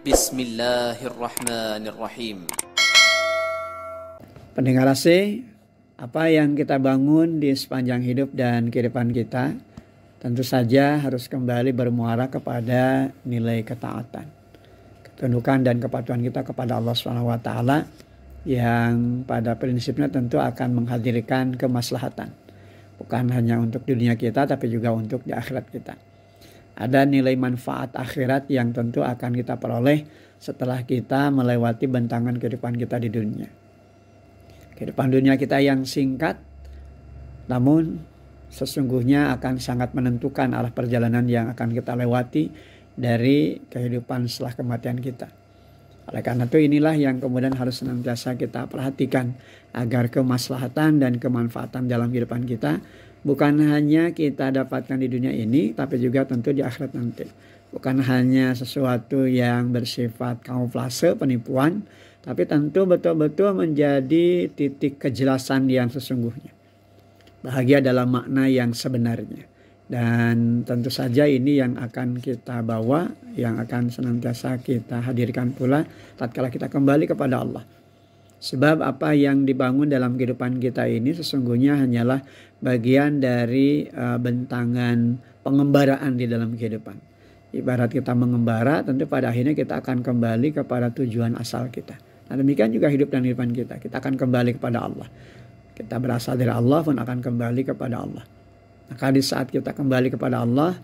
Bismillahirrahmanirrahim. Pendengar AC, apa yang kita bangun di sepanjang hidup dan kehidupan kita tentu saja harus kembali bermuara kepada nilai ketaatan, ketundukan dan kepatuhan kita kepada Allah SWT yang pada prinsipnya tentu akan menghadirkan kemaslahatan, bukan hanya untuk dunia kita tapi juga untuk di akhirat kita. Ada nilai manfaat akhirat yang tentu akan kita peroleh setelah kita melewati bentangan kehidupan kita di dunia. Kehidupan dunia kita yang singkat, namun sesungguhnya akan sangat menentukan arah perjalanan yang akan kita lewati dari kehidupan setelah kematian kita. Oleh karena itu inilah yang kemudian harus senantiasa kita perhatikan agar kemaslahatan dan kemanfaatan dalam kehidupan kita bukan hanya kita dapatkan di dunia ini tapi juga tentu di akhirat nanti. Bukan hanya sesuatu yang bersifat kamuflase, penipuan, tapi tentu betul-betul menjadi titik kejelasan yang sesungguhnya. Bahagia dalam makna yang sebenarnya. Dan tentu saja ini yang akan kita bawa, yang akan senantiasa kita hadirkan pula tatkala kita kembali kepada Allah. Sebab apa yang dibangun dalam kehidupan kita ini sesungguhnya hanyalah bagian dari bentangan pengembaraan di dalam kehidupan. Ibarat kita mengembara, tentu pada akhirnya kita akan kembali kepada tujuan asal kita. Nah demikian juga hidup dan kehidupan kita. Kita akan kembali kepada Allah. Kita berasal dari Allah pun akan kembali kepada Allah. Maka di saat kita kembali kepada Allah,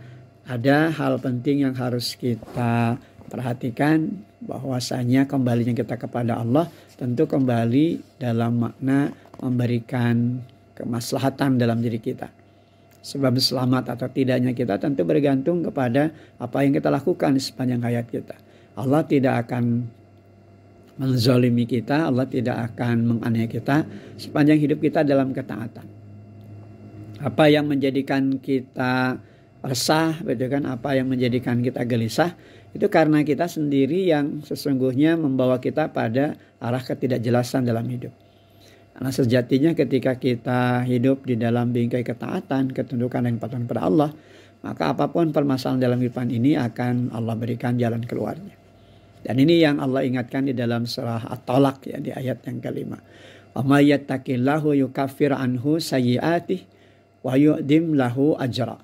ada hal penting yang harus kita perhatikan, bahwasanya kembalinya kita kepada Allah tentu kembali dalam makna memberikan kemaslahatan dalam diri kita. Sebab selamat atau tidaknya kita tentu bergantung kepada apa yang kita lakukan di sepanjang hayat kita. Allah tidak akan menzalimi kita, Allah tidak akan menganiaya kita sepanjang hidup kita dalam ketaatan. Apa yang menjadikan kita resah, apa yang menjadikan kita gelisah, itu karena kita sendiri yang sesungguhnya membawa kita pada arah ketidakjelasan dalam hidup. Karena sejatinya ketika kita hidup di dalam bingkai ketaatan, ketundukan dan kepatuhan kepada Allah, maka apapun permasalahan dalam kehidupan ini akan Allah berikan jalan keluarnya. Dan ini yang Allah ingatkan di dalam surah At-Talaq ya, di ayat yang kelima. Wa may yattaqillahu yukaffir anhu sayyi'atihi wa yu'dim lahu ajra.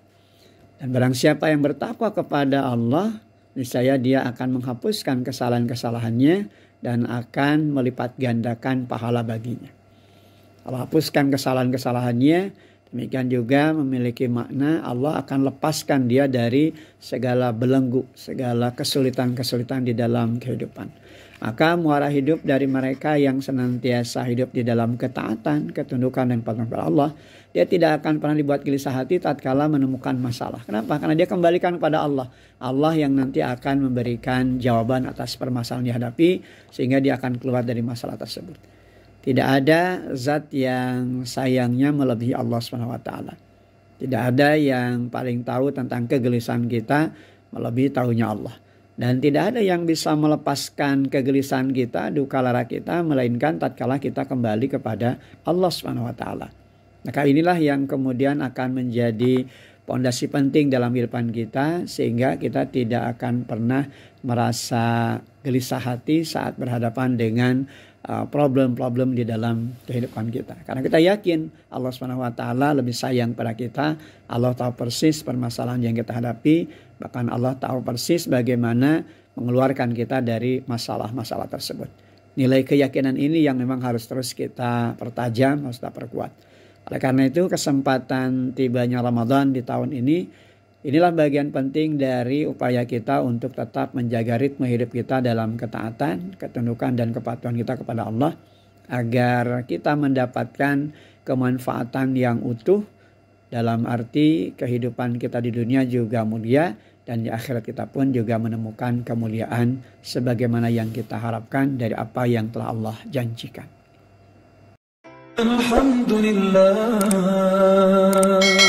Dan barang siapa yang bertakwa kepada Allah, niscaya dia akan menghapuskan kesalahan-kesalahannya dan akan melipat gandakan pahala baginya. Allah hapuskan kesalahan-kesalahannya, demikian juga memiliki makna Allah akan lepaskan dia dari segala belenggu, segala kesulitan-kesulitan di dalam kehidupan. Maka muara hidup dari mereka yang senantiasa hidup di dalam ketaatan, ketundukan dan kepatuhan kepada Allah, dia tidak akan pernah dibuat gelisah hati tatkala menemukan masalah. Kenapa? Karena dia kembalikan kepada Allah. Allah yang nanti akan memberikan jawaban atas permasalahan yang dihadapi sehingga dia akan keluar dari masalah tersebut. Tidak ada zat yang sayangnya melebihi Allah SWT. Tidak ada yang paling tahu tentang kegelisahan kita melebihi tahunya Allah. Dan tidak ada yang bisa melepaskan kegelisahan kita, duka lara kita, melainkan tatkala kita kembali kepada Allah SWT. Maka inilah yang kemudian akan menjadi pondasi penting dalam kehidupan kita, sehingga kita tidak akan pernah merasa gelisah hati saat berhadapan dengan problem-problem di dalam kehidupan kita. Karena kita yakin Allah SWT lebih sayang pada kita. Allah tahu persis permasalahan yang kita hadapi. Bahkan Allah tahu persis bagaimana mengeluarkan kita dari masalah-masalah tersebut. Nilai keyakinan ini yang memang harus terus kita pertajam, harus kita perkuat. Oleh karena itu kesempatan tibanya Ramadan di tahun ini, inilah bagian penting dari upaya kita untuk tetap menjaga ritme hidup kita dalam ketaatan, ketundukan dan kepatuhan kita kepada Allah, agar kita mendapatkan kemanfaatan yang utuh, dalam arti kehidupan kita di dunia juga mulia dan di akhirat kita pun juga menemukan kemuliaan sebagaimana yang kita harapkan dari apa yang telah Allah janjikan. Alhamdulillah.